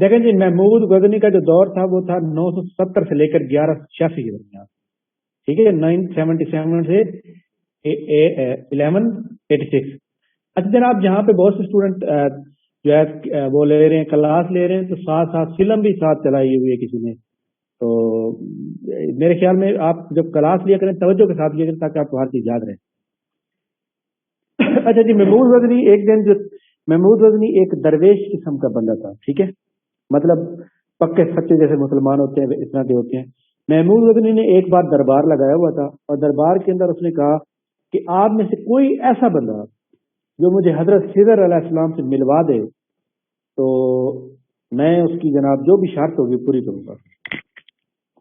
دیکھیں جی، محمود غزنی کا جو دور تھا وہ تھا 970 سے لے کر 1186 کے درمیان، ٹھیک ہے، 977 سے 1186۔ اچھا جناب، جہاں پہ بہت سے اسٹوڈنٹ جو ہے وہ لے رہے ہیں، کلاس لے رہے ہیں، تو ساتھ ساتھ فلم بھی ساتھ چلائی ہوئی ہے کسی نے، تو میرے خیال میں آپ جب کلاس لیا کریں توجہ کے ساتھ لیا کریں تاکہ آپ کو ہر چیز یاد رہے۔ اچھا جی، محمود غزنی ایک درویش قسم کا بندہ تھا، ٹھیک ہے، مطلب پکے سچے جیسے مسلمان ہوتے ہیں اس طرح کے ہوتے ہیں۔ محمود غزنی نے ایک بار دربار لگایا ہوا تھا، اور دربار کے اندر اس نے کہا کہ آپ میں سے کوئی ایسا بندہ جو مجھے حضرت خضر علیہ السلام سے ملوا دے تو میں اس کی جناب جو بھی شرط ہوگی پوری کروں گا۔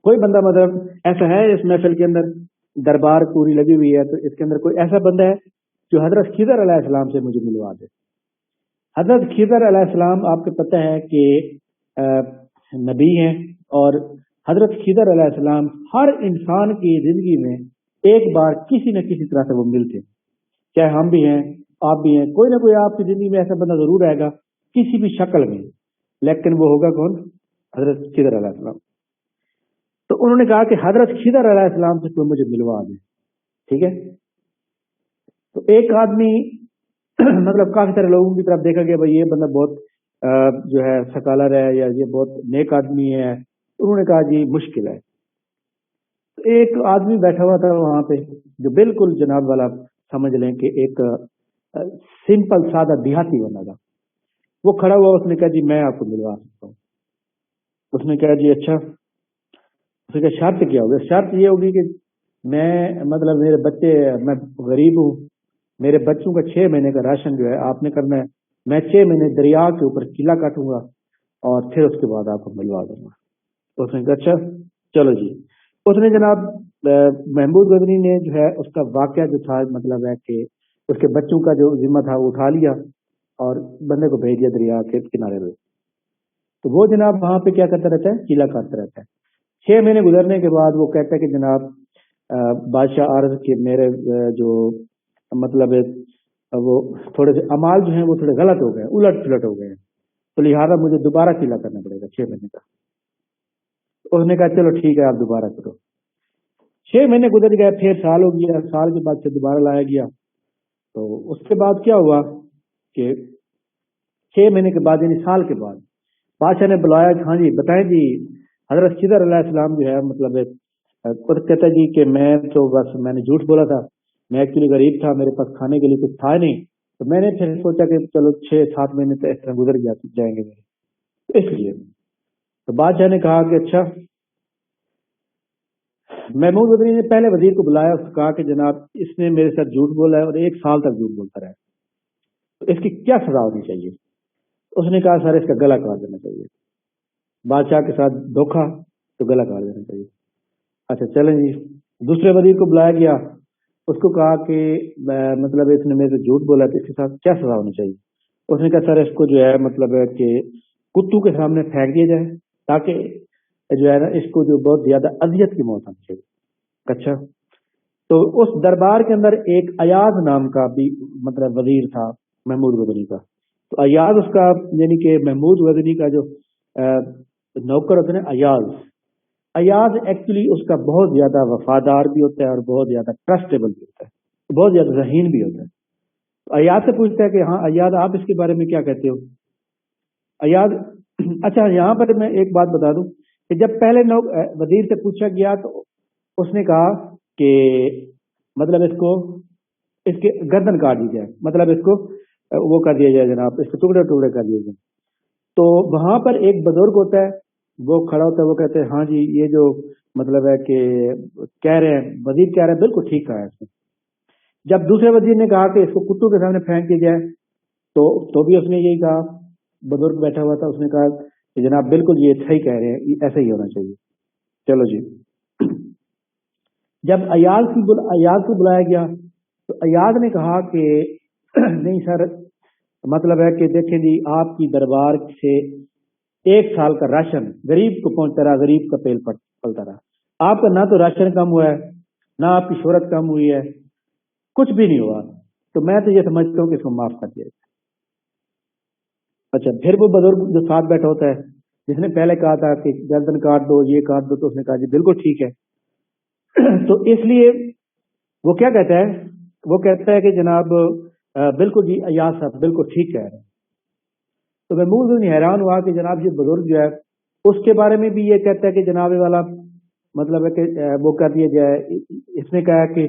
کوئی بندہ مطلب ایسا ہے اس محفل کے اندر، دربار پوری لگی ہوئی ہے، تو اس کے اندر کوئی ایسا بندہ ہے جو حضرت خضر علیہ السلام سے مجھے ملوا دے۔ حضرت خضر علیہ السلام آپ کو پتہ ہے کہ نبی ہیں، اور حضرت خضر علیہ السلام ہر انسان کی زندگی میں ایک بار کسی نہ کسی طرح سے وہ ملتے، چاہے ہم بھی ہیں، آپ بھی ہیں، کوئی نہ کوئی آپ کی زندگی میں ایسا بندہ ضرور آئے گا کسی بھی شکل میں، لیکن وہ ہوگا کون؟ حضرت خضر علیہ السلام۔ تو انہوں نے کہا کہ حضرت خضر علیہ السلام سے کوئی مجھے ملوا دے، ٹھیک ہے۔ تو ایک آدمی مطلب کافی سارے لوگوں کی طرف دیکھا گیا بھائی یہ بندہ بہت جو ہے سکالر ہے یا یہ بہت نیک آدمی ہے، انہوں نے کہا جی مشکل ہے۔ تو ایک آدمی بیٹھا ہوا تھا وہاں پہ جو بالکل جناب والا سمجھ لیں کہ ایک سمپل سادہ دیہاتی بندہ تھا، وہ کھڑا ہوا، اس نے کہا جی میں آپ کو ملوا سکتا ہوں۔ اس نے کہا جی اچھا، اس نے کہا شرط کیا ہوگی؟ شرط یہ ہوگی کہ میں مطلب میرے بچے، میں غریب ہوں، میرے بچوں کا 6 مہینے کا راشن جو ہے آپ نے کرنا ہے، میں 6 مہینے دریا کے اوپر قلعہ کاٹوں گا اور پھر اس کے بعد آپ کو ملوا دوں گا۔ تو اس نے کہا اچھا چلو جی۔ اس نے جناب محمود غزنی نے جو ہے اس کا واقعہ جو تھا مطلب ہے کہ اس کے بچوں کا جو ذمہ تھا وہ اٹھا لیا اور بندے کو بھیج دیا دریا کے کنارے پہ۔ تو وہ جناب وہاں پہ کیا کرتا رہتا ہے؟ قلعہ کاٹتا رہتا ہے۔ 6 مہینے گزرنے کے بعد وہ کہتا ہے کہ جناب بادشاہ عرض کے میرے جو مطلب وہ تھوڑے سے اعمال جو ہیں وہ تھوڑے غلط ہو گئے، الٹ پلٹ ہو گئے ہیں، تو لہٰذا مجھے دوبارہ قلعہ کرنا پڑے گا 6 مہینے کا۔ اس نے کہا چلو ٹھیک ہے آپ دوبارہ کرو۔ 6 مہینے گزر گئے، پھر سال ہو گیا، سال کے بعد پھر دوبارہ لایا گیا۔ تو اس کے بعد کیا ہوا کہ 6 مہینے کے بعد یعنی سال کے بعد بادشاہ نے بلایا کہ ہاں جی بتائیں جی حضرت خضر علیہ السلام جو ہے مطلب خود کہتا ہے جی کہ میں تو بس میں نے جھوٹ بولا تھا، میں ایکچولی غریب تھا، میرے پاس کھانے کے لیے کچھ تھا نہیں، تو میں نے پھر سوچا کہ چلو 6-7 مہینے تو اس طرح گزر جائیں گے میرے، اس لیے۔ تو بادشاہ نے کہا کہ اچھا، محمود غزنی نے پہلے وزیر کو بلایا، اس کو کہا کہ جناب اس نے میرے ساتھ جھوٹ بولا ہے اور 1 سال تک جھوٹ بولتا رہا، تو اس کی کیا سزا ہونی چاہیے؟ اس نے کہا سر اس کا گلا کاٹ دینا چاہیے، بادشاہ کے ساتھ دھوکا تو گلا کاٹ دینا چاہیے۔ اچھا چلیں جی، دوسرے وزیر کو بلایا گیا، اس کو کہا کہ مطلب اس نے میرے سے جھوٹ بولا ہے، اس کے ساتھ کیا سزا ہونی چاہیے؟ اس نے کہا سر اس کو جو ہے مطلب ہے کہ کتوں کے سامنے پھینک دیا جائے تاکہ جو ہے نا اس کو جو بہت زیادہ اذیت کی موت آنی چاہیے۔ اچھا، تو اس دربار کے اندر ایک ایاز نام کا بھی مطلب وزیر تھا محمود غزنی کا، تو ایاز اس کا یعنی کہ محمود غزنی کا جو نوکر ہوتے ہیں ایاز ایکچولی اس کا بہت زیادہ وفادار بھی ہوتا ہے اور بہت زیادہ ٹرسٹیبل بھی ہوتا ہے، بہت زیادہ ذہین بھی ہوتا ہے۔ تو ایاز سے پوچھتا ہے کہ ہاں ایاز آپ اس کے بارے میں کیا کہتے ہو؟ ایاز اچھا یہاں پر میں ایک بات بتا دوں کہ جب پہلے وزیر سے پوچھا گیا تو اس نے کہا کہ مطلب اس کے گردن کاٹ دی جائے، مطلب اس کو وہ کر دیا جائے جناب، اس کو ٹکڑے ٹکڑے کر دیے جائیں۔ تو وہاں پر ایک بزرگ ہوتا ہے، وہ کھڑا ہوتا ہے، وہ کہتے ہیں ہاں جی یہ جو مطلب ہے کہ کہہ رہے ہیں وزیر کہہ رہے ہیں بالکل ٹھیک کہا ہے اس نے۔ جب دوسرے وزیر نے کہا کہ اس کو کتوں کے سامنے پھینک دیا جائے تو بھی اس نے یہی کہا، بزرگ بیٹھا ہوا تھا، اس نے کہا کہ جناب بالکل یہ صحیح کہہ رہے ہیں، ایسا ہی ہونا چاہیے۔ چلو جی، جب ایاز کو بلایا گیا تو ایاز نے کہا کہ نہیں سر مطلب ہے کہ دیکھیں جی آپ کی دربار سے 1 سال کا راشن غریب کو پہنچتا رہا، غریب کا پیل پلتا رہا، آپ کا نہ تو راشن کم ہوا ہے نہ آپ کی شہرت کم ہوئی ہے، کچھ بھی نہیں ہوا، تو میں تو یہ سمجھتا ہوں کہ اس کو معاف کر دیا جائے۔ اچھا، پھر وہ بزرگ جو ساتھ بیٹھا ہوتا ہے جس نے پہلے کہا تھا کہ گردن کاٹ دو یہ کاٹ دو، تو اس نے کہا جی بالکل ٹھیک ہے. تو اس لیے وہ کیا کہتا ہے، وہ کہتا ہے کہ جناب بالکل جی ایاز صاحب بالکل ٹھیک کہہ رہے ہیں. تو محمود غزنوی حیران ہوا کہ جناب یہ بزرگ جو ہے اس کے بارے میں بھی یہ کہتا ہے کہ جناب والا مطلب ہے کہ وہ کر دیا جائے. اس نے کہا کہ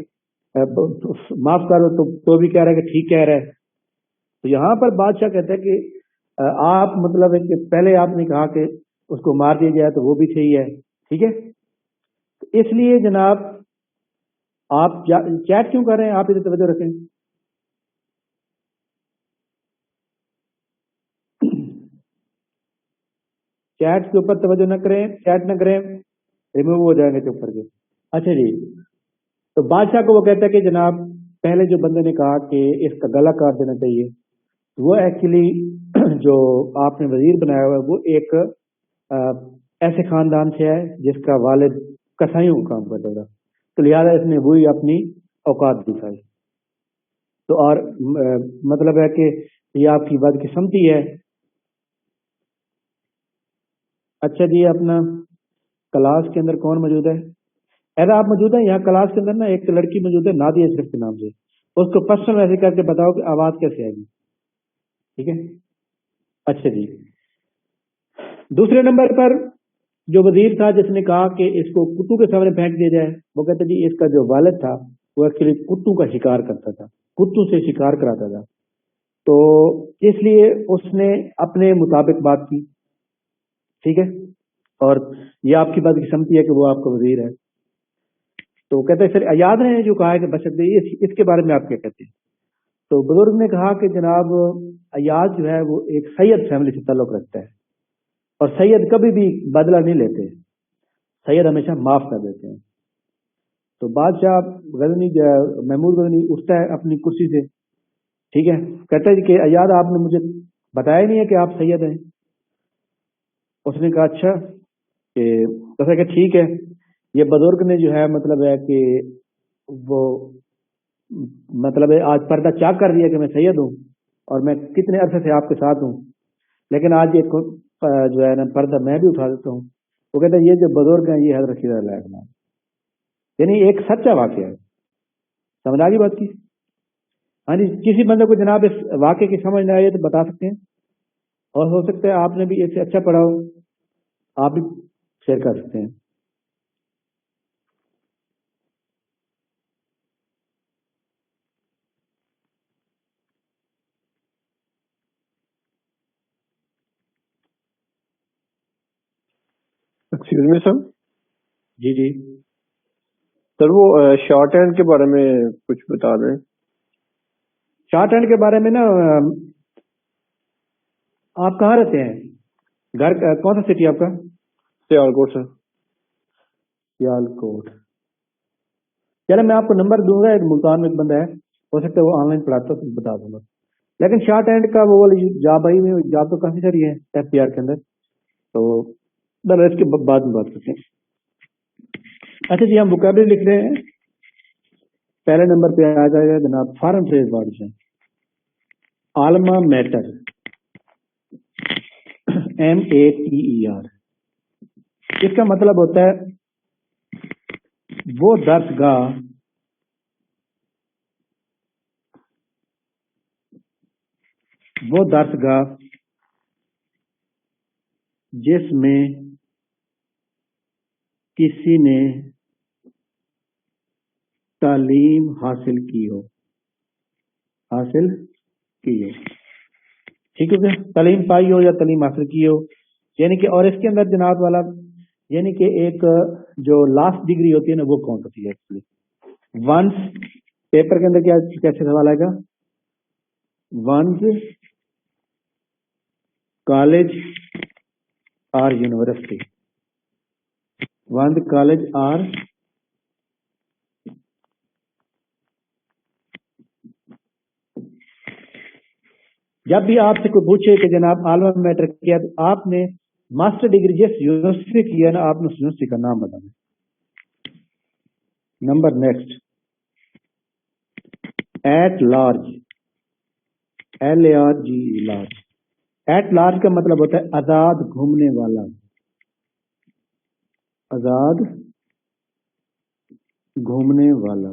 معاف کرو تو بھی کہہ رہا ہے کہ ٹھیک کہہ رہا ہے. تو یہاں پر بادشاہ کہتا ہے کہ آپ مطلب ہے کہ پہلے آپ نے کہا کہ اس کو مار دیا جائے تو وہ بھی صحیح ہے، ٹھیک ہے. اس لیے جناب آپ چیٹ کیوں کر رہے ہیں، آپ ادھر توجہ رکھیں. چیٹ کے اوپر توجہ نہ کریں، چیٹ نہ کریں، ریموو ہو جائیں گے چپ کر کے. اچھا جی، تو بادشاہ کو وہ کہتا ہے کہ جناب پہلے جو بندے نے کہا کہ اس کا گلا کاٹ دینا چاہیے، وہ ایکچولی جو آپ نے وزیر بنایا ہوا ہے وہ ایک ایسے خاندان سے ہے جس کا والد کسائیوں کا کام کرتا تھا، تو لہٰذا اس نے وہی اپنی اوقات دکھائی. تو اور مطلب ہے کہ یہ آپ کی بدقسمتی ہے. اچھا جی، اپنا کلاس کے اندر کون موجود ہے؟ ایسا آپ موجود ہیں یہاں کلاس کے اندر نا، ایک لڑکی موجود ہے نادیہ اشرف کے نام سے، اس کو پرسنل میسج کر کے بتاؤ کہ آواز کیسے آئے گی، ٹھیک ہے. اچھا جی، دوسرے نمبر پر جو وزیر تھا جس نے کہا کہ اس کو کتوں کے سامنے پھینک دیا جائے، وہ کہتے جی اس کا جو والد تھا وہ ایکچولی کتوں کا شکار کرتا تھا، کتوں سے شکار کراتا تھا، تو اس لیے اس نے اپنے مطابق بات کی، ٹھیک ہے. اور یہ آپ کی بدقسمتی ہے کہ وہ آپ کا وزیر ہے. تو کہتے ہیں پھر ایاز نے جو کہا ہے کہ بشک اس کے بارے میں آپ کیا کہتے ہیں؟ تو بزرگ نے کہا کہ جناب ایاز جو ہے وہ ایک سید فیملی سے تعلق رکھتا ہے، اور سید کبھی بھی بدلہ نہیں لیتے، سید ہمیشہ معاف کر دیتے ہیں. تو بادشاہ غزنی محمود غزنی اٹھتا ہے اپنی کرسی سے، ٹھیک ہے، کہتا ہے کہ ایاز آپ نے مجھے بتایا نہیں ہے کہ آپ سید ہیں. اس نے کہا اچھا، کہ ٹھیک ہے. یہ بزرگ نے جو ہے مطلب ہے کہ وہ مطلب ہے آج پردہ چاک کر دیا کہ میں سید ہوں اور میں کتنے عرصے سے آپ کے ساتھ ہوں، لیکن آج یہ جو ہے نا پردہ میں بھی اٹھا دیتا ہوں. وہ کہتا ہے یہ جو بزرگ ہیں یہ حضرت خضر علیہ السلام، یعنی ایک سچا واقعہ ہے. سمجھ آ گئی بات کی؟ ہاں جی، کسی بندے کو جناب اس واقعے کی سمجھ نہ آئے تو بتا سکتے ہیں، اور ہو سکتا ہے آپ نے بھی اس سے اچھا پڑھا ہو، آپ بھی شیئر کر سکتے ہیں. ایکسکیوز می سر. جی جی سر وہ شارٹ ہینڈ کے بارے میں کچھ بتا دیں. شارٹ ہینڈ کے بارے میں نا، آپ کہاں رہتے ہیں؟ گھر کون سا سٹی آپ کا؟ سیالکوٹ سر. سیالکوٹ. چلے میں آپ کو نمبر دوں گا، ایک ملتان میں ایک بندہ ہے، ہو سکتا ہے وہ آن لائن پڑھاتا تو بتا دوں گا. لیکن شارٹ ہینڈ کا وہ والی جاب آئی میں جاب تو کافی ساری ہے ایف پی آر کے اندر، تو اس کے بعد میں بات کرتے ہیں. اچھا جی، ہم ووکیبلری لکھ رہے ہیں. پہلے نمبر پہ آ جائے گا جناب فارن فریز ورڈ سے عالمہ میٹر، MATER. اس کا مطلب ہوتا ہے وہ درسگاہ جس میں کسی نے تعلیم حاصل کی ہو، ٹھیک ہے، تعلیم پائی ہو یا تعلیم حاصل کی ہو. یعنی کہ اور اس کے اندر جناب والا یعنی کہ ایک جو لاسٹ ڈگری ہوتی ہے نا وہ کون ہوتی ہے ایکچولی. ونس پیپر کے اندر کیا کیسے سوال آئے گا؟ ونس کالج اور یونیورسٹی، ونس کالج اور جب بھی آپ سے کوئی پوچھے کہ جناب عالمہ میٹر کیا، تو آپ نے ماسٹر ڈگری جس یونیورسٹی سے کیا نا آپ نے اس یونیورسٹی کا نام بتانا. Number next, at large, LARGE large. At large کا مطلب ہوتا ہے آزاد گھومنے والا، آزاد گھومنے والا،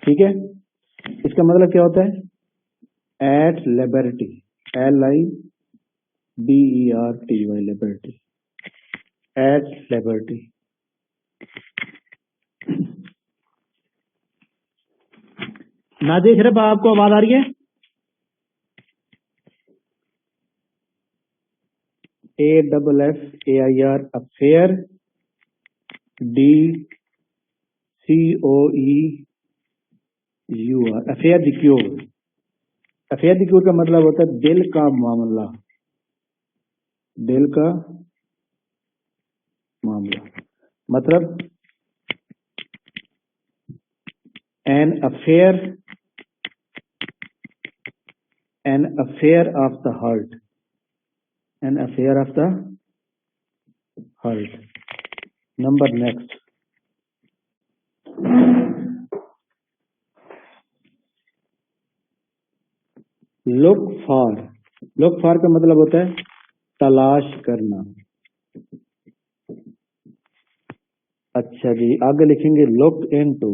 ٹھیک ہے. اس کا مطلب کیا ہوتا ہے؟ At liberty, LIBERTY، liberty, at liberty. Nazia Sharaf آپ کو آواز آ رہی ہے؟ AFFAIR affair, DCOEUR affair de coeur. Affair de coeur کا مطلب ہوتا ہے دل کا معاملہ، دل کا معاملہ. مطلب an affair of the heart، an affair of the heart. Number next. Look for کا مطلب ہوتا ہے تلاش کرنا. اچھا جی، آگے لکھیں گے look into.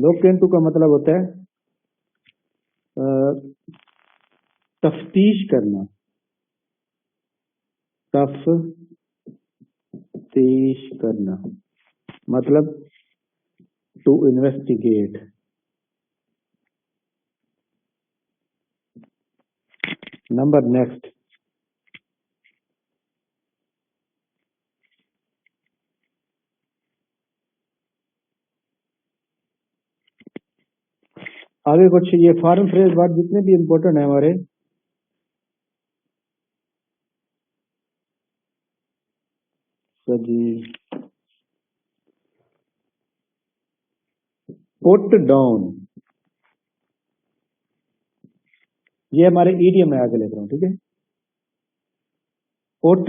look into کا مطلب ہوتا ہے تفتیش کرنا، تفتیش کرنا مطلب ٹو انویسٹیگیٹ. Number next. آگے کچھ یہ فارن فریز ورڈ جتنے بھی امپورٹنٹ ہیں ہمارے، جی پٹ ڈاؤن، یہ ہمارے ایڈیم میں آگے لکھ رہا ہوں، ٹھیک ہے. پٹ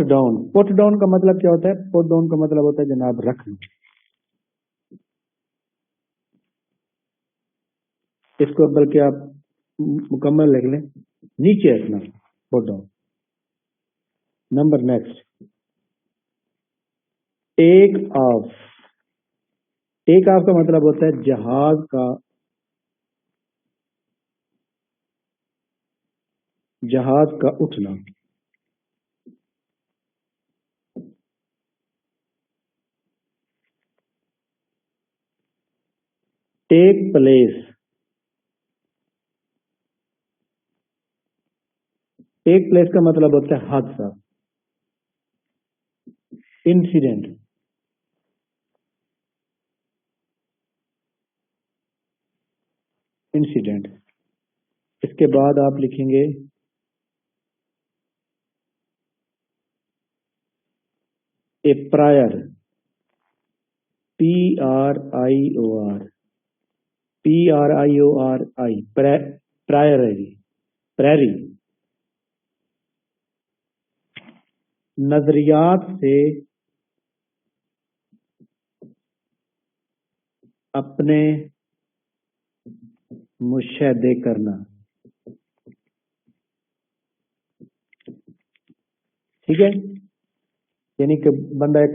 ڈاؤن کا مطلب کیا ہوتا ہے؟ پٹ ڈاؤن کا مطلب ہوتا ہے جناب رکھنا. اس کو بلکہ آپ مکمل لکھ لیں، نیچے رکھنا، put down. Number next. Take of کا مطلب ہوتا ہے جہاز کا اٹھنا. ٹیک پلیس کا مطلب ہوتا ہے حادثہ، انسیڈنٹ. اس کے بعد آپ لکھیں گے اے پرائر، پرائری. نظریات سے اپنے مشاہدے کرنا، ٹھیک ہے. یعنی کہ بندہ ایک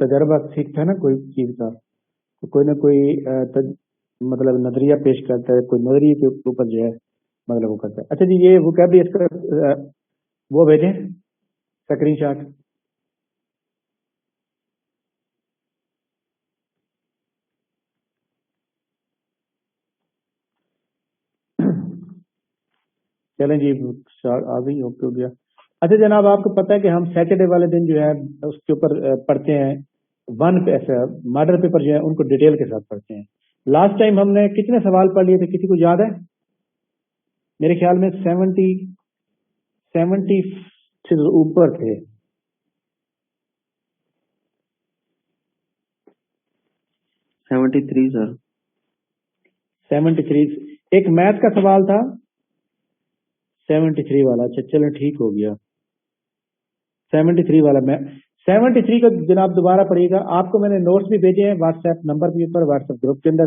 تجربہ سیکھتا ہے نا کوئی چیز کا، تو کوئی نہ کوئی مطلب نظریہ پیش کرتا ہے، کوئی نظریے کے اوپر جو ہے مطلب وہ کرتا ہے. اچھا جی، یہ ووکیبلری اس کا وہ بھیجیں اسکرین شاٹ. چلیں جی، آ گئی، اوکے ہو گیا. اچھا جناب، آپ کو پتا ہے کہ ہم سیٹرڈے والے دن جو ہے اس کے اوپر پڑھتے ہیں ماڈل پیپر جو ہے ان کو ڈیٹیل کے ساتھ پڑھتے ہیں. لاسٹ ٹائم ہم نے کتنے سوال پڑھ لیے تھے، کسی کو یاد ہے؟ میرے خیال میں 70 سے اوپر تھے. 73 سر. 73. ایک میتھ کا سوال تھا 73 والا. اچھا چلو ٹھیک ہو گیا. 73 والا 73 کو جناب دوبارہ پڑھیے گا. آپ کو میں نے نوٹس بھی بھیجے ہیں واٹس ایپ نمبر کے اوپر، واٹس ایپ گروپ کے اندر.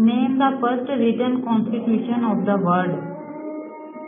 Name the first written constitution of the world.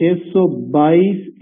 622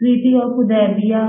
Treaty of Hudaybiyah.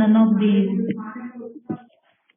none of these.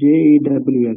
JEWS,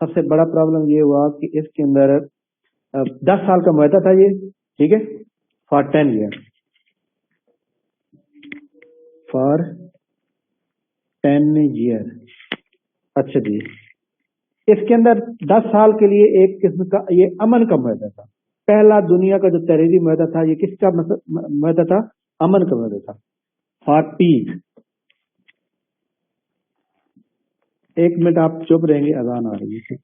سب سے بڑا پرابلم یہ ہوا کہ اس کے اندر 10 سال کا معاہدہ تھا یہ، ٹھیک ہے، فار 10 ایئر، فار 10 ایئر. اچھا جی، اس کے اندر 10 سال کے لیے ایک قسم کا یہ امن کا معاہدہ تھا. پہلا دنیا کا جو تحریری معاہدہ تھا یہ کس کا معاہدہ تھا؟ امن کا معاہدہ تھا، فار پیس. ایک منٹ آپ چپ رہیں گے، اذان آ رہی ہے.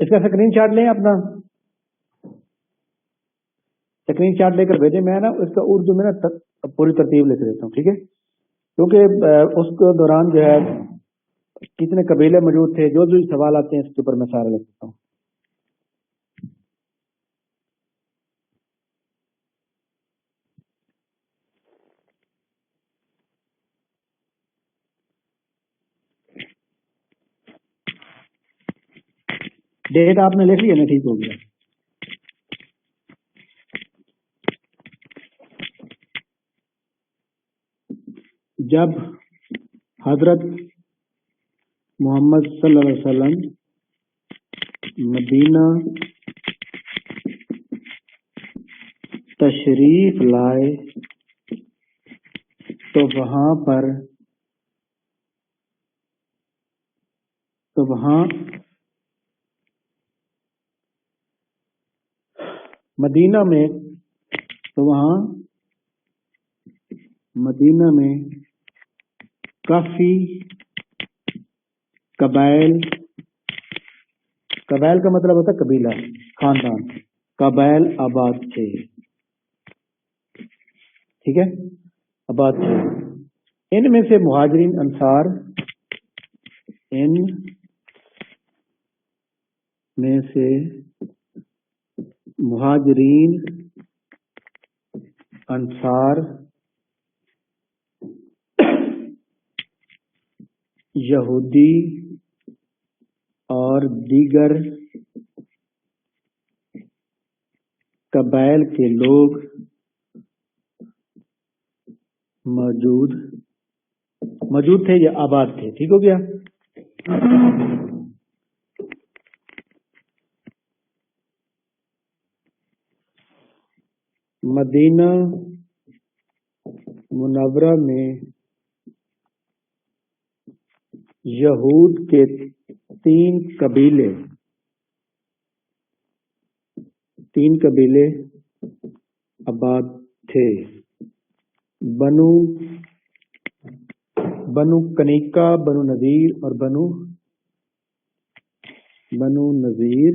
اس کا اسکرین شاٹ لیں، اپنا اسکرین شاٹ لے کر بھیجیں. میں نا اس کا اردو میں نا پوری ترتیب لکھ دیتا ہوں، ٹھیک ہے، کیونکہ اس کے دوران جو ہے کتنے قبیلے موجود تھے، جو سوال آتے ہیں اس کے اوپر میں سارا لکھ دیتا ہوں. ڈیٹ آپ نے لکھ لیا نا؟ ٹھیک ہو گیا. جب حضرت محمد صلی اللہ علیہ وسلم مدینہ تشریف لائے تو وہاں مدینہ میں کافی قبائل کا مطلب ہوتا ہے قبیلہ، خاندان، قبائل آباد تھے، ٹھیک ہے، آباد تھے. ان میں سے مہاجرین انصار، ان میں سے مہاجرین انصار یہودی اور دیگر قبائل کے لوگ موجود تھے یا آباد تھے. ٹھیک ہو گیا. مدینہ منورہ میں یہود کے 3 قبیلے آباد تھے، بنو کنیکا، بنو نذیر اور بنو نذیر.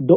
2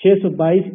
622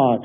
8।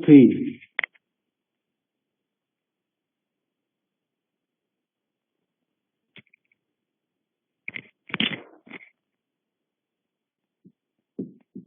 3,